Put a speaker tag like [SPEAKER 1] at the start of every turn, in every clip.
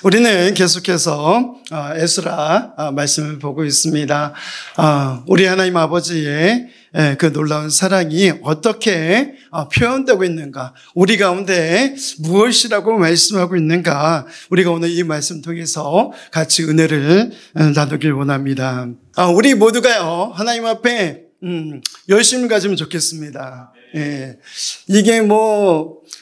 [SPEAKER 1] 우리는 계속해서 에스라 말씀을 보고 있습니다. 우리 하나님 아버지의 그 놀라운 사랑이 어떻게 표현되고 있는가, 우리 가운데 무엇이라고 말씀하고 있는가, 우리가 오늘 이 말씀 통해서 같이 은혜를 나누길 원합니다. 우리 모두가요, 하나님 앞에 열심을 가지면 좋겠습니다. 이게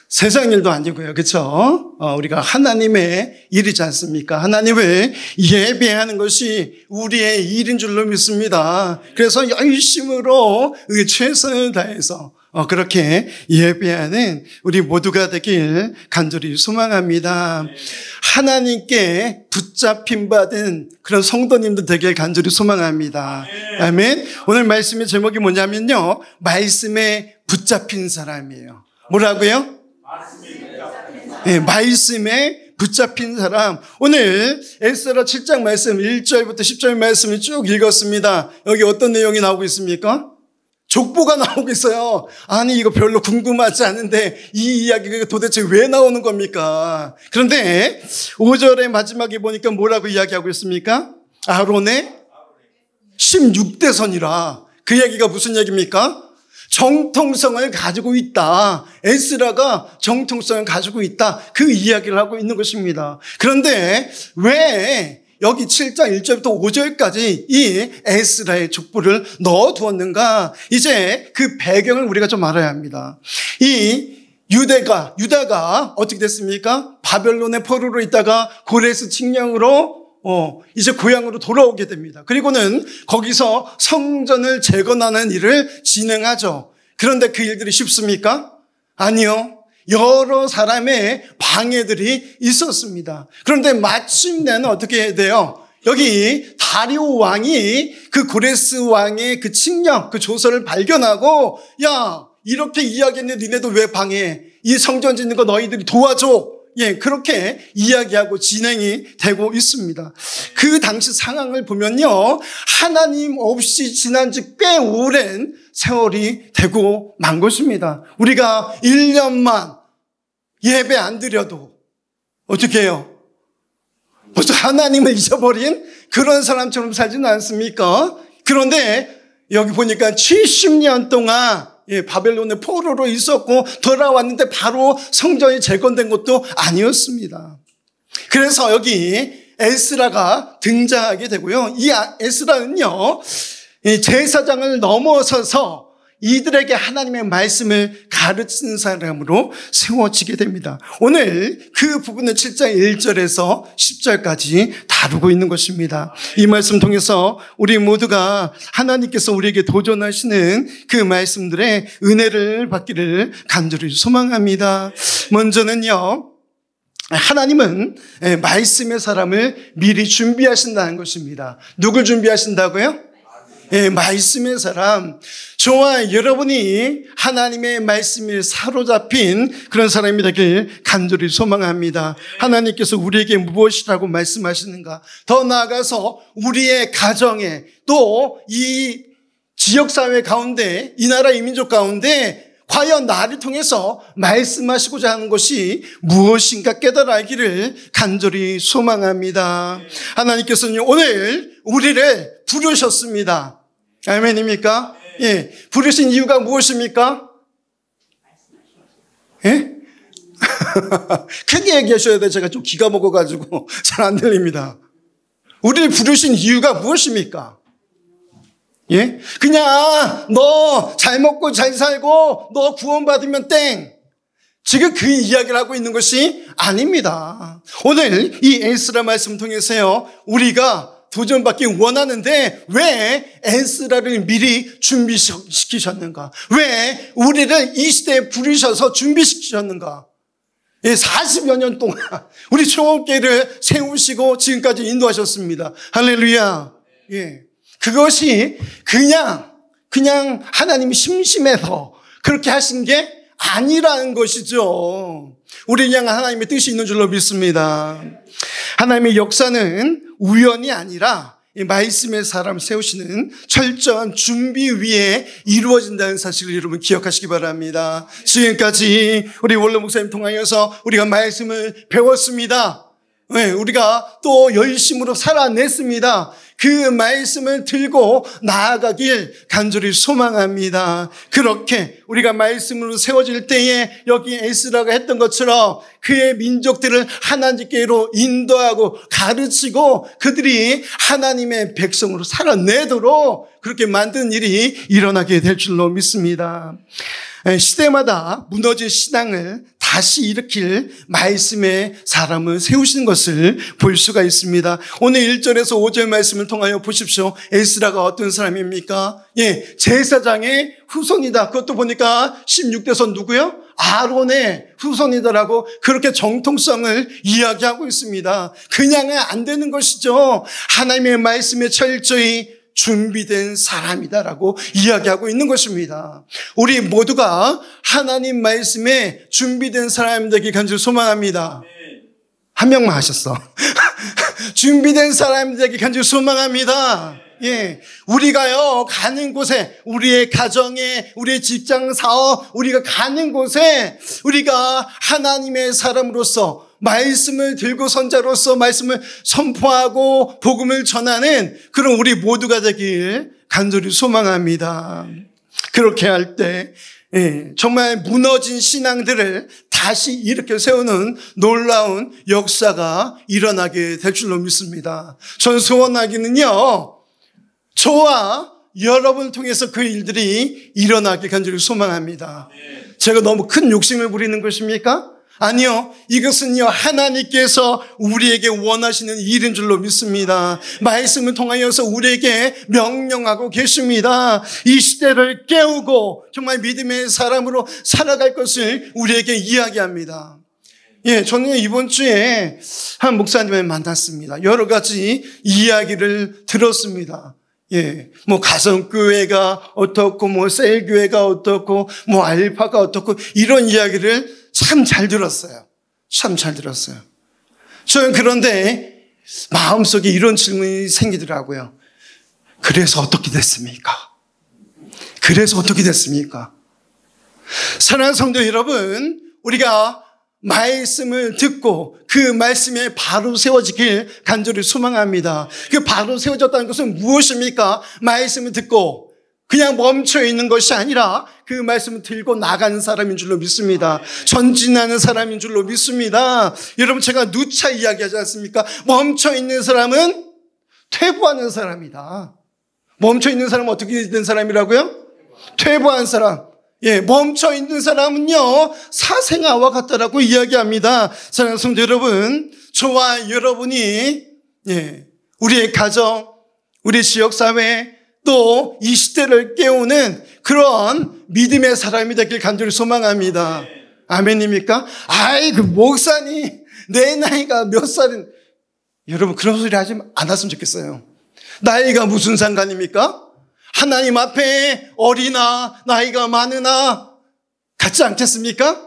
[SPEAKER 1] 세상 일도 아니고요. 그렇죠? 우리가 하나님의 일이지 않습니까? 하나님을 예배하는 것이 우리의 일인 줄로 믿습니다. 그래서 열심으로 최선을 다해서 그렇게 예배하는 우리 모두가 되길 간절히 소망합니다. 하나님께 붙잡힘 받은 그런 성도님들 되길 간절히 소망합니다. 아멘. 오늘 말씀의 제목이 뭐냐면요, 말씀에 붙잡힌 사람이에요. 뭐라고요? 네, 말씀에 붙잡힌 사람. 오늘 에스라 7장 말씀 1절부터 10절 말씀을 쭉 읽었습니다. 여기 어떤 내용이 나오고 있습니까? 족보가 나오고 있어요. 아니, 이거 별로 궁금하지 않은데 이 이야기가 도대체 왜 나오는 겁니까? 그런데 5절의 마지막에 보니까 뭐라고 이야기하고 있습니까? 아론의 16대선이라. 그 얘기가 무슨 얘기입니까? 정통성을 가지고 있다. 에스라가 정통성을 가지고 있다. 그 이야기를 하고 있는 것입니다. 그런데 왜 여기 7장 1절부터 5절까지 이 에스라의 족보를 넣어두었는가? 이제 그 배경을 우리가 좀 알아야 합니다. 이 유다가 어떻게 됐습니까? 바벨론의 포로로 있다가 고레스 칙령으로 이제 고향으로 돌아오게 됩니다. 그리고는 거기서 성전을 재건하는 일을 진행하죠. 그런데 그 일들이 쉽습니까? 아니요. 여러 사람의 방해들이 있었습니다. 그런데 마침내는 어떻게 해야 돼요? 여기 다리오 왕이 그 고레스 왕의 그 칙령, 그 조서를 발견하고, 야, 이렇게 이야기했는데 니네도 왜 방해해? 이 성전 짓는 거 너희들이 도와줘. 그렇게 이야기하고 진행이 되고 있습니다. 그 당시 상황을 보면요, 하나님 없이 지난 지 꽤 오랜 세월이 되고 만 것입니다. 우리가 1년만 예배 안 드려도 어떻게 해요? 벌써 하나님을 잊어버린 그런 사람처럼 살지는 않습니까? 그런데 여기 보니까 70년 동안 바벨론의 포로로 있었고 돌아왔는데 바로 성전이 재건된 것도 아니었습니다. 그래서 여기 에스라가 등장하게 되고요. 이 에스라는요, 제사장을 넘어서서 이들에게 하나님의 말씀을 가르치는 사람으로 세워지게 됩니다. 오늘 그 부분을 7장 1절에서 10절까지 다루고 있는 것입니다. 이 말씀 통해서 우리 모두가 하나님께서 우리에게 도전하시는 그 말씀들의 은혜를 받기를 간절히 소망합니다. 먼저는요, 하나님은 말씀의 사람을 미리 준비하신다는 것입니다. 누굴 준비하신다고요? 말씀의 사람. 저와 여러분이 하나님의 말씀에 사로잡힌 그런 사람이 되길 간절히 소망합니다. 하나님께서 우리에게 무엇이라고 말씀하시는가? 더 나아가서 우리의 가정에, 또 이 지역사회 가운데, 이 나라 이 민족 가운데 과연 나를 통해서 말씀하시고자 하는 것이 무엇인가 깨달아 알기를 간절히 소망합니다. 하나님께서는 오늘 우리를 부르셨습니다. 아멘입니까? 부르신 이유가 무엇입니까? 크게 얘기하셔야 돼요. 제가 좀 기가 먹어가지고 잘 안 들립니다. 우리를 부르신 이유가 무엇입니까? 그냥 너 잘 먹고 잘 살고 너 구원받으면 땡. 지금 그 이야기를 하고 있는 것이 아닙니다. 오늘 이 에스라 말씀 통해서요, 우리가 도전받기 원하는데 왜 에스라를 미리 준비시키셨는가? 왜 우리를 이 시대에 부르셔서 준비시키셨는가? 40여 년 동안 우리 초원교회를 세우시고 지금까지 인도하셨습니다. 할렐루야. 그것이 그냥 하나님이 심심해서 그렇게 하신 게 아니라는 것이죠. 우리를 향한 하나님의 뜻이 있는 줄로 믿습니다. 하나님의 역사는 우연이 아니라 말씀의 사람 세우시는 철저한 준비 위에 이루어진다는 사실을 여러분 기억하시기 바랍니다. 지금까지 우리 원로 목사님 통하여서 우리가 말씀을 배웠습니다. 우리가 또 열심으로 살아냈습니다. 그 말씀을 들고 나아가길 간절히 소망합니다. 그렇게 우리가 말씀으로 세워질 때에 여기 에스라가 했던 것처럼 그의 민족들을 하나님께로 인도하고 가르치고 그들이 하나님의 백성으로 살아내도록 그렇게 만든 일이 일어나게 될 줄로 믿습니다. 시대마다 무너진 신앙을 다시 일으킬 말씀의 사람을 세우시는 것을 볼 수가 있습니다. 오늘 1절에서 5절 말씀을 통하여 보십시오. 에스라가 어떤 사람입니까? 제사장의 후손이다. 그것도 보니까 16대선 누구요? 아론의 후손이다라고 그렇게 정통성을 이야기하고 있습니다. 그냥은 안 되는 것이죠. 하나님의 말씀에 철저히 준비된 사람이다라고 이야기하고 있는 것입니다. 우리 모두가 하나님 말씀에 준비된 사람이 되길 간절히 소망합니다. 한 명만 하셨어. 준비된 사람이 되길 간절히 소망합니다. 우리가요 가는 곳에, 우리의 가정에, 우리의 직장 사업, 우리가 가는 곳에 우리가 하나님의 사람으로서 말씀을 들고 선자로서 말씀을 선포하고 복음을 전하는 그런 우리 모두가 되길 간절히 소망합니다. 그렇게 할 때 정말 무너진 신앙들을 다시 일으켜 세우는 놀라운 역사가 일어나게 될 줄로 믿습니다. 전 소원하기는요, 저와 여러분을 통해서 그 일들이 일어나길 간절히 소망합니다. 제가 너무 큰 욕심을 부리는 것입니까? 아니요. 이것은요, 하나님께서 우리에게 원하시는 일인 줄로 믿습니다. 말씀을 통하여서 우리에게 명령하고 계십니다. 이 시대를 깨우고 정말 믿음의 사람으로 살아갈 것을 우리에게 이야기합니다. 저는 이번 주에 한 목사님을 만났습니다. 여러 가지 이야기를 들었습니다. 가정교회가 어떻고, 셀교회가 어떻고, 알파가 어떻고, 이런 이야기를 참 잘 들었어요. 참 잘 들었어요. 저는 그런데 마음속에 이런 질문이 생기더라고요. 그래서 어떻게 됐습니까? 그래서 어떻게 됐습니까? 사랑하는 성도 여러분, 우리가 말씀을 듣고 그 말씀에 바로 세워지길 간절히 소망합니다. 그 바로 세워졌다는 것은 무엇입니까? 말씀을 듣고 그냥 멈춰 있는 것이 아니라 그 말씀을 들고 나가는 사람인 줄로 믿습니다. 전진하는 사람인 줄로 믿습니다. 여러분, 제가 누차 이야기하지 않습니까? 멈춰 있는 사람은 퇴보하는 사람이다. 멈춰 있는 사람은 어떻게 된 사람이라고요? 퇴보한 사람. 멈춰 있는 사람은요, 사생아와 같다라고 이야기합니다. 사랑하는 성도 여러분, 저와 여러분이 우리의 가정, 우리 지역사회, 또 이 시대를 깨우는 그런 믿음의 사람이 되길 간절히 소망합니다. 아멘입니까? 그 목사님, 내 나이가 몇 살인, 여러분 그런 소리 하지 않았으면 좋겠어요. 나이가 무슨 상관입니까? 하나님 앞에 어리나 나이가 많으나 같지 않겠습니까?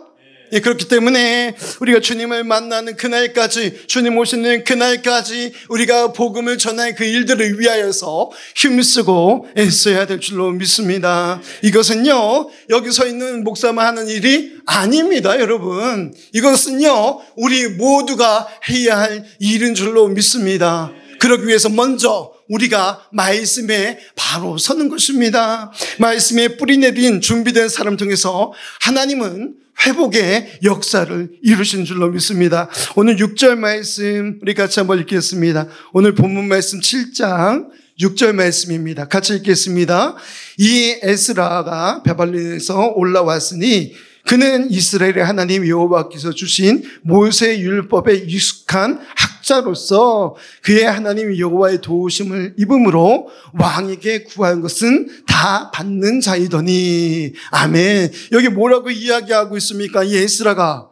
[SPEAKER 1] 그렇기 때문에 우리가 주님을 만나는 그날까지, 주님 오시는 그날까지 우리가 복음을 전할 그 일들을 위하여서 힘쓰고 애써야 될 줄로 믿습니다. 이것은요, 여기 서 있는 목사만 하는 일이 아닙니다, 여러분. 이것은요, 우리 모두가 해야 할 일인 줄로 믿습니다. 그러기 위해서 먼저 우리가 말씀에 바로 서는 것입니다. 말씀에 뿌리 내린 준비된 사람 통해서 하나님은 회복의 역사를 이루신 줄로 믿습니다. 오늘 6절 말씀 우리 같이 한번 읽겠습니다. 오늘 본문 말씀 7장 6절 말씀입니다. 같이 읽겠습니다. 이 에스라가 베발론에서 올라왔으니 그는 이스라엘의 하나님 여호와께서 주신 모세 율법에 익숙한 학자로서 그의 하나님 여호와의 도우심을 입음으로 왕에게 구한 것은 다 받는 자이더니. 아멘. 여기 뭐라고 이야기하고 있습니까? 이 에스라가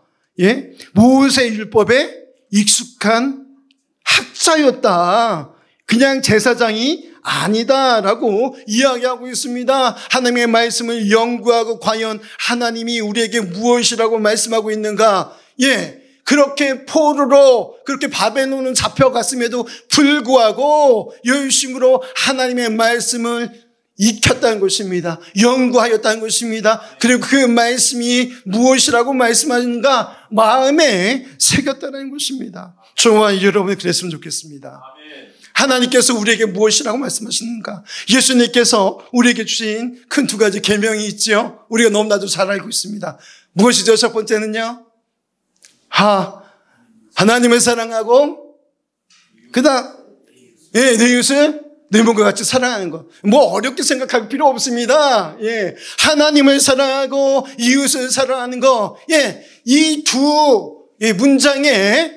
[SPEAKER 1] 모세 율법에 익숙한 학자였다. 그냥 제사장이 아니다라고 이야기하고 있습니다. 하나님의 말씀을 연구하고 과연 하나님이 우리에게 무엇이라고 말씀하고 있는가? 그렇게 포로로 그렇게 바벨론은 잡혀갔음에도 불구하고 열심으로 하나님의 말씀을 익혔다는 것입니다. 연구하였다는 것입니다. 그리고 그 말씀이 무엇이라고 말씀하는가 마음에 새겼다는 것입니다. 저와 여러분이 그랬으면 좋겠습니다. 하나님께서 우리에게 무엇이라고 말씀하시는가? 예수님께서 우리에게 주신 큰 두 가지 계명이 있죠. 우리가 너무나도 잘 알고 있습니다. 무엇이죠? 첫 번째는요. 하나님을 사랑하고 그다음 내 이웃을 내 몸과 같이 사랑하는 것. 뭐 어렵게 생각할 필요 없습니다. 하나님을 사랑하고 이웃을 사랑하는 것. 이 두 문장에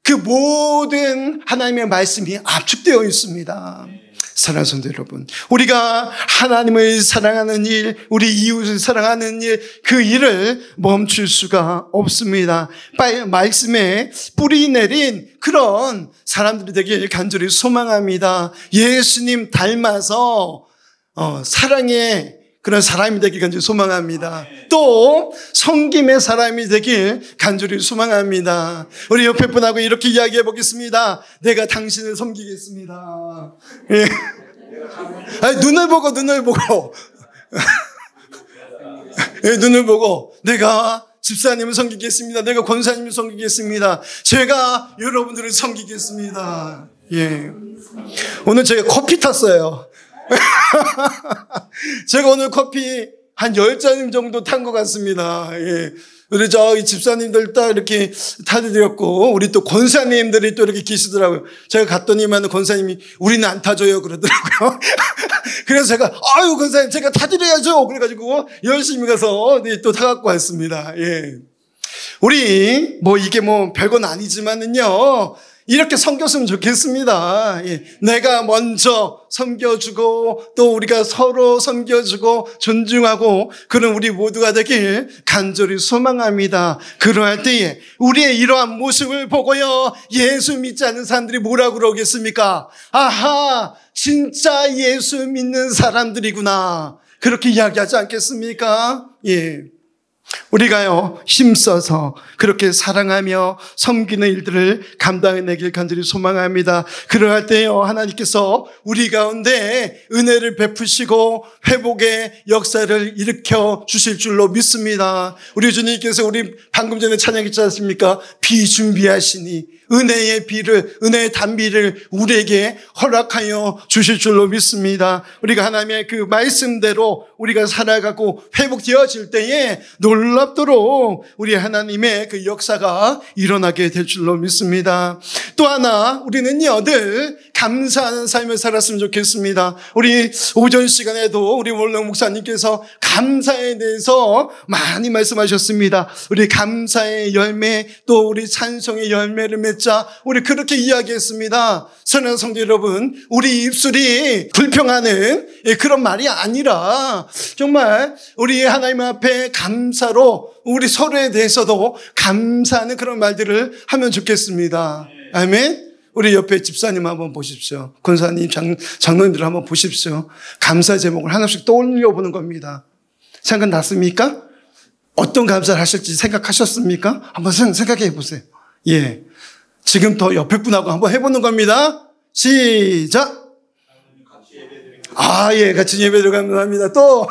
[SPEAKER 1] 그 모든 하나님의 말씀이 압축되어 있습니다. 사랑하는 성도 여러분, 우리가 하나님을 사랑하는 일, 우리 이웃을 사랑하는 일, 그 일을 멈출 수가 없습니다. 말씀에 뿌리 내린 그런 사람들이 되길 간절히 소망합니다. 예수님 닮아서 사랑의 그런 사람이 되길 간절히 소망합니다. 또 섬김의 사람이 되길 간절히 소망합니다. 우리 옆에 분하고 이렇게 이야기해 보겠습니다. 내가 당신을 섬기겠습니다. 눈을 보고 눈을 보고 내가 집사님을 섬기겠습니다. 내가 권사님을 섬기겠습니다. 제가 여러분들을 섬기겠습니다. 오늘 제가 커피 탔어요. 제가 오늘 커피 한 10잔 정도 탄 것 같습니다. 우리 저기 집사님들 딱 이렇게 타드렸고, 우리 또 권사님들이 또 이렇게 계시더라고요. 제가 갔더니만 권사님이 우리는 안 타줘요 그러더라고요. 그래서 제가 아유 권사님 제가 타드려야죠. 그래가지고 열심히 가서 또 타갖고 왔습니다. 우리 이게 별건 아니지만은요. 이렇게 섬겼으면 좋겠습니다. 내가 먼저 섬겨주고 또 우리가 서로 섬겨주고 존중하고 그런 우리 모두가 되길 간절히 소망합니다. 그러할 때에 우리의 이러한 모습을 보고요. 예수 믿지 않는 사람들이 뭐라고 그러겠습니까? 아하, 진짜 예수 믿는 사람들이구나. 그렇게 이야기하지 않겠습니까? 우리가요 힘써서 그렇게 사랑하며 섬기는 일들을 감당해내길 간절히 소망합니다. 그러할 때요 하나님께서 우리 가운데 은혜를 베푸시고 회복의 역사를 일으켜 주실 줄로 믿습니다. 우리 주님께서 우리 방금 전에 찬양했지 않습니까? 비 준비하시니 은혜의 비를, 은혜의 단비를 우리에게 허락하여 주실 줄로 믿습니다. 우리가 하나님의 그 말씀대로 우리가 살아가고 회복되어질 때에 놀랍도록 우리 하나님의 그 역사가 일어나게 될 줄로 믿습니다. 또 하나 우리는요 늘 감사하는 삶을 살았으면 좋겠습니다. 우리 오전 시간에도 우리 원령 목사님께서 감사에 대해서 많이 말씀하셨습니다. 우리 감사의 열매 또 우리 찬송의 열매를 맺자 우리 그렇게 이야기했습니다. 사랑하는 성도 여러분, 우리 입술이 불평하는 그런 말이 아니라 정말 우리 하나님 앞에 감사로 우리 서로에 대해서도 감사하는 그런 말들을 하면 좋겠습니다. 아멘. 우리 옆에 집사님 한번 보십시오. 권사님, 장로님들 한번 보십시오. 감사 제목을 하나씩 떠올려 보는 겁니다. 생각났습니까? 어떤 감사를 하실지 생각하셨습니까? 한번 생각해 보세요. 지금 더 옆에 분하고 한번 해보는 겁니다. 시작! 같이 예배 드리면 합니다. 또,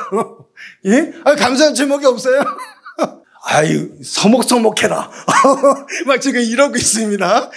[SPEAKER 1] 감사한 제목이 없어요? 서먹서먹해라. 막 지금 이러고 있습니다.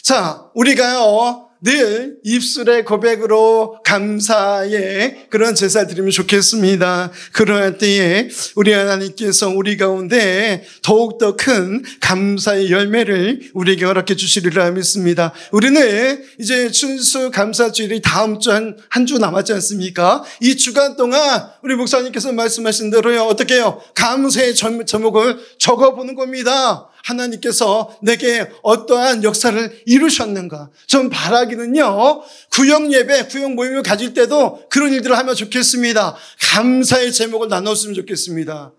[SPEAKER 1] 자, 우리가요, 늘 입술의 고백으로 감사의 그런 제사를 드리면 좋겠습니다. 그러할 때에 우리 하나님께서 우리 가운데 더욱더 큰 감사의 열매를 우리에게 허락해 주시리라 믿습니다. 우리는 이제 추수감사주일이 다음 주 한 주 남았지 않습니까? 이 주간 동안 우리 목사님께서 말씀하신 대로요, 어떻게 해요? 감사의 제목을 적어보는 겁니다. 하나님께서 내게 어떠한 역사를 이루셨는가. 전 바라기는요, 구역 예배, 구역 모임을 가질 때도 그런 일들을 하면 좋겠습니다. 감사의 제목을 나눴으면 좋겠습니다.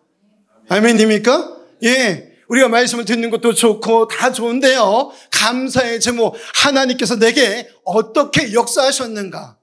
[SPEAKER 1] 아멘입니까? 우리가 말씀을 듣는 것도 좋고 다 좋은데요, 감사의 제목, 하나님께서 내게 어떻게 역사하셨는가.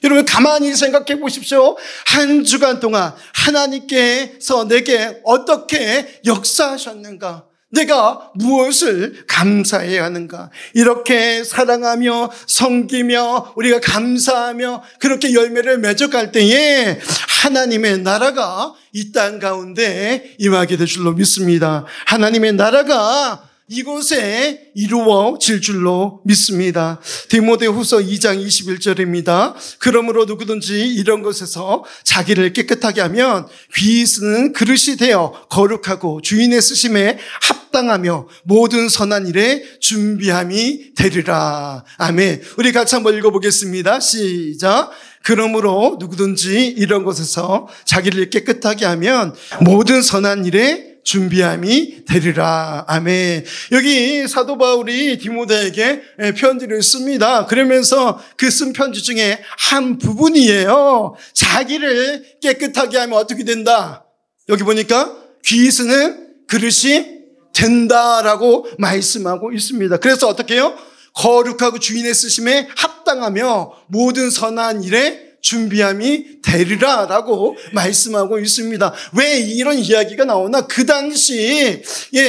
[SPEAKER 1] 여러분 가만히 생각해 보십시오. 한 주간 동안 하나님께서 내게 어떻게 역사하셨는가. 내가 무엇을 감사해야 하는가? 이렇게 사랑하며 섬기며 우리가 감사하며 그렇게 열매를 맺어갈 때에 하나님의 나라가 이 땅 가운데 임하게 될 줄로 믿습니다. 하나님의 나라가 이곳에 이루어질 줄로 믿습니다. 디모데후서 2장 21절입니다. 그러므로 누구든지 이런 것에서 자기를 깨끗하게 하면 귀 쓰는 그릇이 되어 거룩하고 주인의 쓰심에 합당하며 모든 선한 일에 준비함이 되리라. 아멘. 우리 같이 한번 읽어보겠습니다. 시작. 그러므로 누구든지 이런 것에서 자기를 깨끗하게 하면 모든 선한 일에 준비함이 되리라. 아멘. 여기 사도 바울이 디모데에게 편지를 씁니다. 그러면서 그 쓴 편지 중에 한 부분이에요. 자기를 깨끗하게 하면 어떻게 된다? 여기 보니까 귀 쓰는 그릇이 된다라고 말씀하고 있습니다. 그래서 어떻게 해요? 거룩하고 주인의 쓰심에 합당하며 모든 선한 일에 준비함이 되리라라고 말씀하고 있습니다. 왜 이런 이야기가 나오나? 그 당시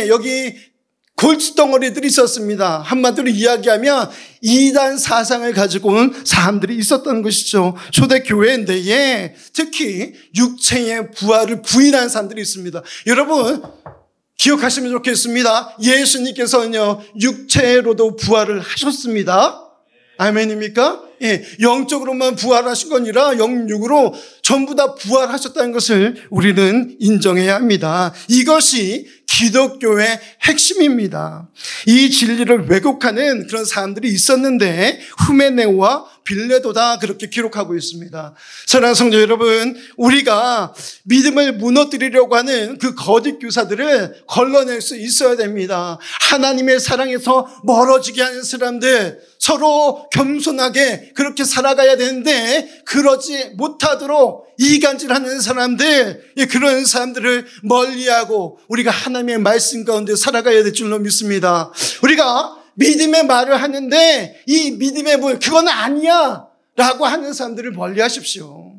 [SPEAKER 1] 여기 골칫덩어리들이 있었습니다. 한마디로 이야기하면 이단 사상을 가지고 온 사람들이 있었던 것이죠. 초대교회인데 특히 육체의 부활을 부인한 사람들이 있습니다. 여러분 기억하시면 좋겠습니다. 예수님께서는요 육체로도 부활을 하셨습니다. 아멘입니까? 예, 영적으로만 부활하신 건 아니라 영육으로 전부 다 부활하셨다는 것을 우리는 인정해야 합니다. 이것이 기독교의 핵심입니다. 이 진리를 왜곡하는 그런 사람들이 있었는데 후메네오와 빌레도다 그렇게 기록하고 있습니다. 사랑하는 성도 여러분, 우리가 믿음을 무너뜨리려고 하는 그 거짓 교사들을 걸러낼 수 있어야 됩니다. 하나님의 사랑에서 멀어지게 하는 사람들, 서로 겸손하게 그렇게 살아가야 되는데 그러지 못하도록 이간질하는 사람들, 그런 사람들을 멀리하고 우리가 하나님의 말씀 가운데 살아가야 될 줄로 믿습니다. 우리가 믿음의 말을 하는데 이 믿음의 물 그건 아니야 라고 하는 사람들을 멀리하십시오.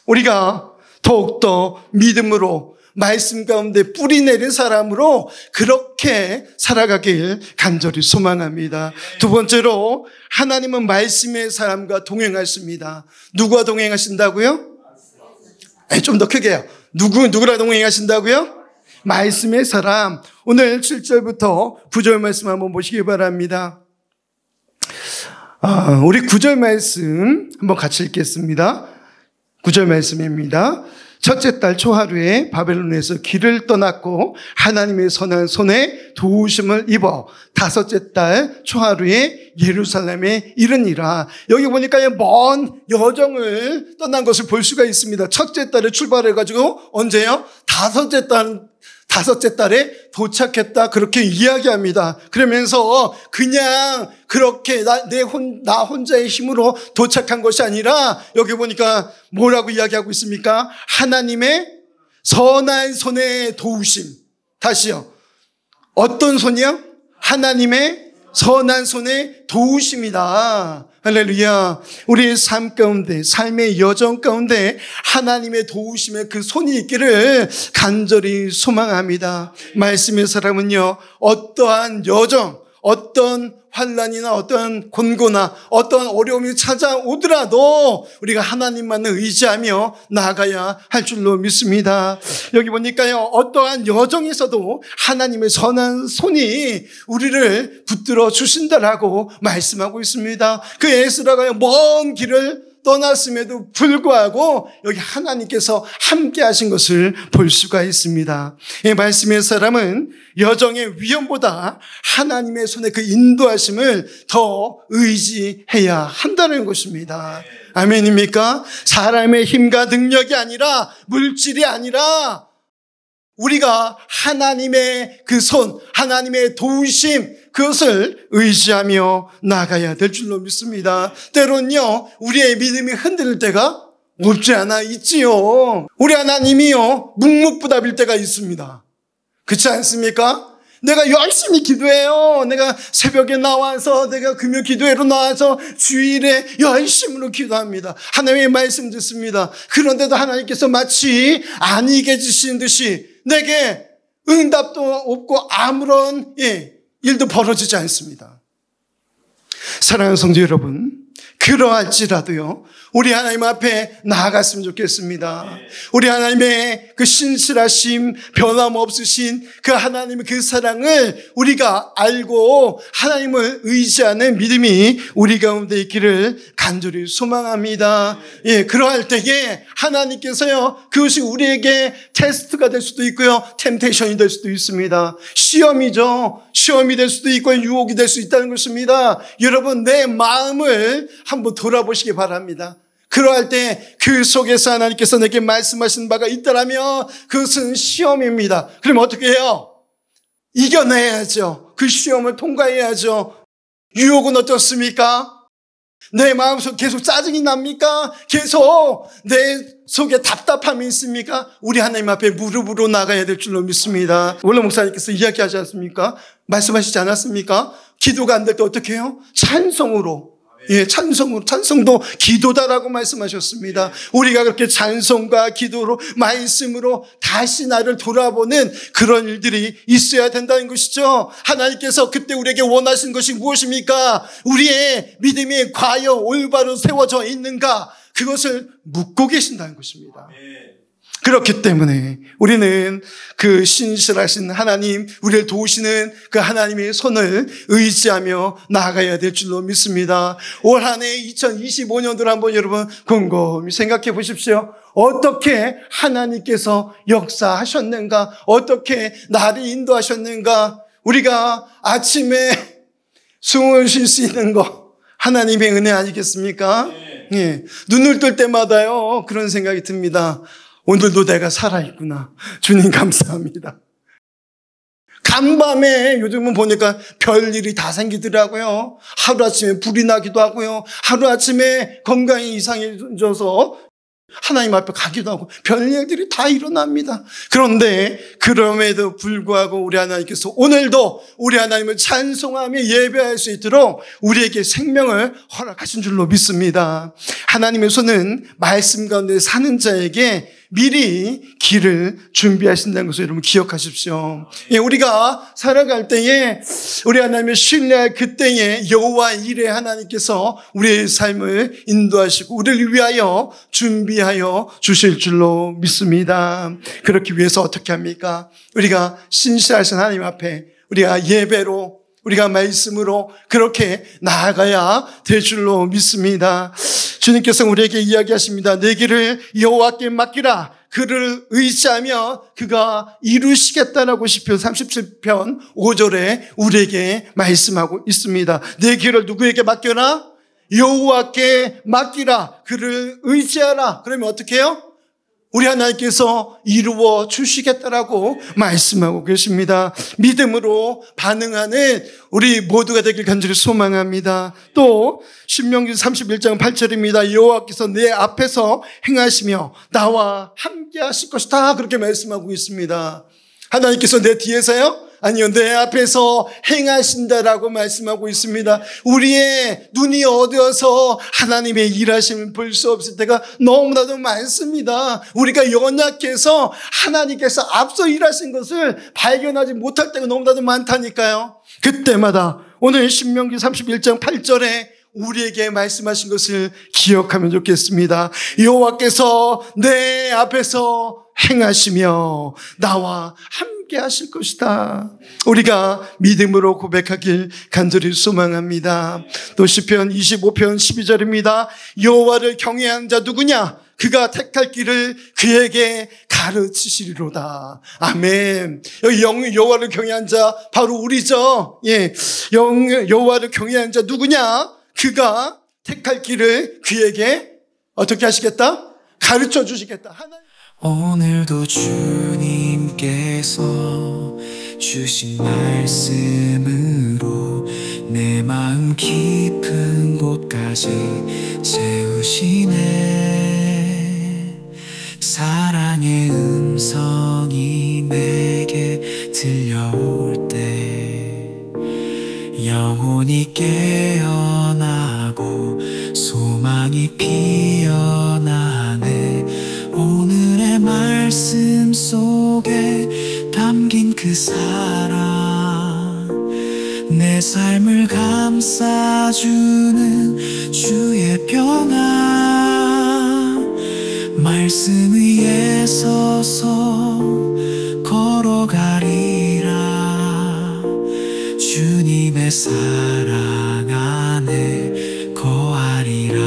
[SPEAKER 1] 우리가 더욱더 믿음으로 말씀 가운데 뿌리 내린 사람으로 그렇게 살아가길 간절히 소망합니다. 두 번째로 하나님은 말씀의 사람과 동행하십니다. 누구와 동행하신다고요? 좀 더 크게 해요. 누구랑 동행하신다고요? 말씀의 사람. 오늘 7절부터 9절 말씀 한번 보시기 바랍니다. 우리 9절 말씀 한번 같이 읽겠습니다. 9절 말씀입니다. 첫째 달 초하루에 바벨론에서 길을 떠났고 하나님의 선한 손에 도우심을 입어 다섯째 달 초하루에 예루살렘에 이르니라. 여기 보니까 먼 여정을 떠난 것을 볼 수가 있습니다. 첫째 달에 출발해가지고 언제요? 다섯째 달에 도착했다 그렇게 이야기합니다. 그러면서 그냥 그렇게 나 혼자의 힘으로 도착한 것이 아니라 여기 보니까 뭐라고 이야기하고 있습니까? 하나님의 선한 손의 도우심. 다시요. 어떤 손이요? 하나님의 선한 손의 도우심이다. 할렐루야. 우리의 삶 가운데, 삶의 여정 가운데 하나님의 도우심의 그 손이 있기를 간절히 소망합니다. 말씀의 사람은요, 어떠한 여정, 어떤 환난이나 어떤 곤고나 어떤 어려움이 찾아오더라도 우리가 하나님만을 의지하며 나아가야 할 줄로 믿습니다. 여기 보니까요, 어떠한 여정에서도 하나님의 선한 손이 우리를 붙들어 주신다라고 말씀하고 있습니다. 그 에스라가 먼 길을 떠났음에도 불구하고 여기 하나님께서 함께 하신 것을 볼 수가 있습니다. 이 말씀의 사람은 여정의 위험보다 하나님의 손의 그 인도하심을 더 의지해야 한다는 것입니다. 아멘입니까? 사람의 힘과 능력이 아니라 물질이 아니라 우리가 하나님의 그 손, 하나님의 도우심, 그것을 의지하며 나가야 될 줄로 믿습니다. 때론요, 우리의 믿음이 흔들릴 때가 없지 않아 있지요. 우리 하나님이요, 묵묵부답일 때가 있습니다. 그렇지 않습니까? 내가 열심히 기도해요. 내가 새벽에 나와서 내가 금요 기도회로 나와서 주일에 열심으로 기도합니다. 하나님의 말씀 듣습니다. 그런데도 하나님께서 마치 아니게 주신 듯이 내게 응답도 없고 아무런 일도 벌어지지 않습니다. 사랑하는 성도 여러분, 그러할지라도요, 우리 하나님 앞에 나아갔으면 좋겠습니다. 우리 하나님의 그 신실하심, 변함없으신 그 하나님의 그 사랑을 우리가 알고 하나님을 의지하는 믿음이 우리 가운데 있기를 간절히 소망합니다. 그러할 때에 하나님께서요, 그것이 우리에게 테스트가 될 수도 있고요, 템테이션이 될 수도 있습니다. 시험이죠. 시험이 될 수도 있고 유혹이 될 수 있다는 것입니다. 여러분, 내 마음을 한번 돌아보시기 바랍니다. 그러할 때 그 속에서 하나님께서 내게 말씀하신 바가 있다라면 그것은 시험입니다. 그럼 어떻게 해요? 이겨내야죠. 그 시험을 통과해야죠. 유혹은 어떻습니까? 내 마음속 계속 짜증이 납니까? 계속 내 속에 답답함이 있습니까? 우리 하나님 앞에 무릎으로 나가야 될 줄로 믿습니다. 원래 목사님께서 이야기하지 않습니까? 말씀하시지 않았습니까? 기도가 안 될 때 어떻게 해요? 찬송으로. 찬송도 기도다라고 말씀하셨습니다. 우리가 그렇게 찬송과 기도로, 말씀으로 다시 나를 돌아보는 그런 일들이 있어야 된다는 것이죠. 하나님께서 그때 우리에게 원하시는 것이 무엇입니까? 우리의 믿음이 과연 올바로 세워져 있는가? 그것을 묻고 계신다는 것입니다. 그렇기 때문에 우리는 그 신실하신 하나님, 우리를 도우시는 그 하나님의 손을 의지하며 나아가야 될 줄로 믿습니다. 올 한 해 2025년도를 한번 여러분 곰곰이 생각해 보십시오. 어떻게 하나님께서 역사하셨는가? 어떻게 나를 인도하셨는가? 우리가 아침에 숨을 쉴 수 있는 거 하나님의 은혜 아니겠습니까? 눈을 뜰 때마다요, 그런 생각이 듭니다. 오늘도 내가 살아있구나. 주님 감사합니다. 간밤에 요즘은 보니까 별일이 다 생기더라고요. 하루아침에 불이 나기도 하고요. 하루아침에 건강이 이상해져서 하나님 앞에 가기도 하고 별일들이 다 일어납니다. 그런데 그럼에도 불구하고 우리 하나님께서 오늘도 우리 하나님을 찬송하며 예배할 수 있도록 우리에게 생명을 허락하신 줄로 믿습니다. 하나님의 손은 말씀 가운데 사는 자에게 미리 길을 준비하신다는 것을 여러분 기억하십시오. 우리가 살아갈 때에 우리 하나님을 신뢰할 그때에 여호와 이레 하나님께서 우리의 삶을 인도하시고 우리를 위하여 준비하여 주실 줄로 믿습니다. 그렇기 위해서 어떻게 합니까? 우리가 신실하신 하나님 앞에 우리가 예배로, 우리가 말씀으로 그렇게 나아가야 될 줄로 믿습니다. 주님께서 우리에게 이야기하십니다. 내 길을 여호와께 맡기라. 그를 의지하며 그가 이루시겠다라고 시편 37편 5절에 우리에게 말씀하고 있습니다. 내 길을 누구에게 맡겨라? 여호와께 맡기라. 그를 의지하라. 그러면 어떻게 해요? 우리 하나님께서 이루어 주시겠다라고 말씀하고 계십니다. 믿음으로 반응하는 우리 모두가 되길 간절히 소망합니다. 또 신명기 31장 8절입니다. 여호와께서 내 앞에서 행하시며 나와 함께 하실 것이다. 그렇게 말씀하고 있습니다. 하나님께서 내 뒤에서요? 아니요, 내 앞에서 행하신다라고 말씀하고 있습니다. 우리의 눈이 어두워서 하나님의 일하심을 볼 수 없을 때가 너무나도 많습니다. 우리가 연약해서 하나님께서 앞서 일하신 것을 발견하지 못할 때가 너무나도 많다니까요. 그때마다 오늘 신명기 31장 8절에 우리에게 말씀하신 것을 기억하면 좋겠습니다. 여호와께서 내 앞에서 행하시며 나와 함께 하실 것이다. 우리가 믿음으로 고백하길 간절히 소망합니다. 또 시편 25편 12절입니다. 여호와를 경외하는 자 누구냐? 그가 택할 길을 그에게 가르치시리로다. 아멘. 여호와를 경외한 자 바로 우리죠. 여호와를 경외하는 자 누구냐? 그가 택할 길을 그에게 어떻게 하시겠다? 가르쳐 주시겠다.
[SPEAKER 2] 오늘도 주님께서 주신 말씀으로 내 마음 깊은 곳까지 채우시네. 사랑의 음성이 내게 들려올 때 영혼이 깨어나고 소망이 피어나네. 오늘의 말씀 속에 담긴 그 사랑 내 삶을 감싸주는 주의 평안 말씀 위에 서서 걸어가리라 주님의 사랑 안에 거하리라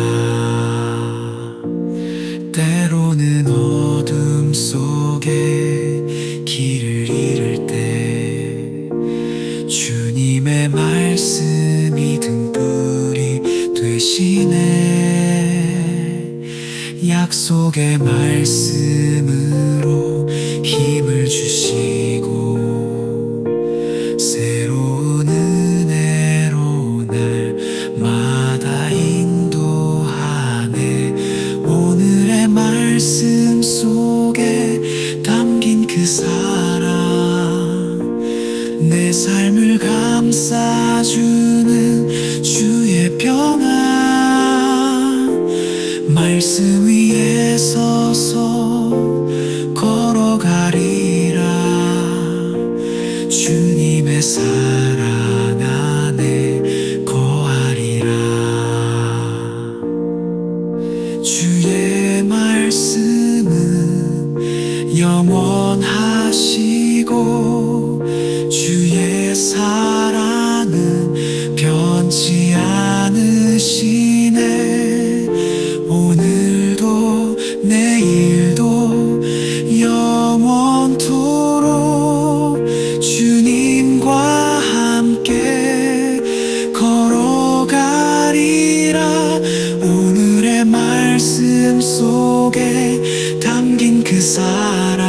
[SPEAKER 2] 때로는 어둠 속에 길을 잃을 때 주님의 말씀이 등불이 되시네 약속의 말씀으로 힘을 주시고 새로운 은혜로 날마다 인도하네 오늘의 말씀 속에 담긴 그 사랑 내 삶을 감싸주는 주의 평안 말씀 위에 서서 걸어가리라 주님의 사랑 안에 거하리라 주의 말씀은 영원하시고 주의 사랑은 변치 않으시네 오늘도 내일도 영원토록 주님과 함께 걸어가리라 오늘의 말씀 속에 담긴 그 사랑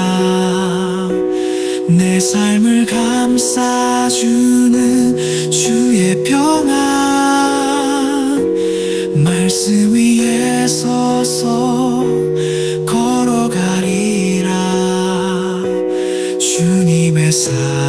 [SPEAKER 2] 내 삶을 감싸주는 주의 평안 말씀 위에 서서 걸어가리라 주님의 사랑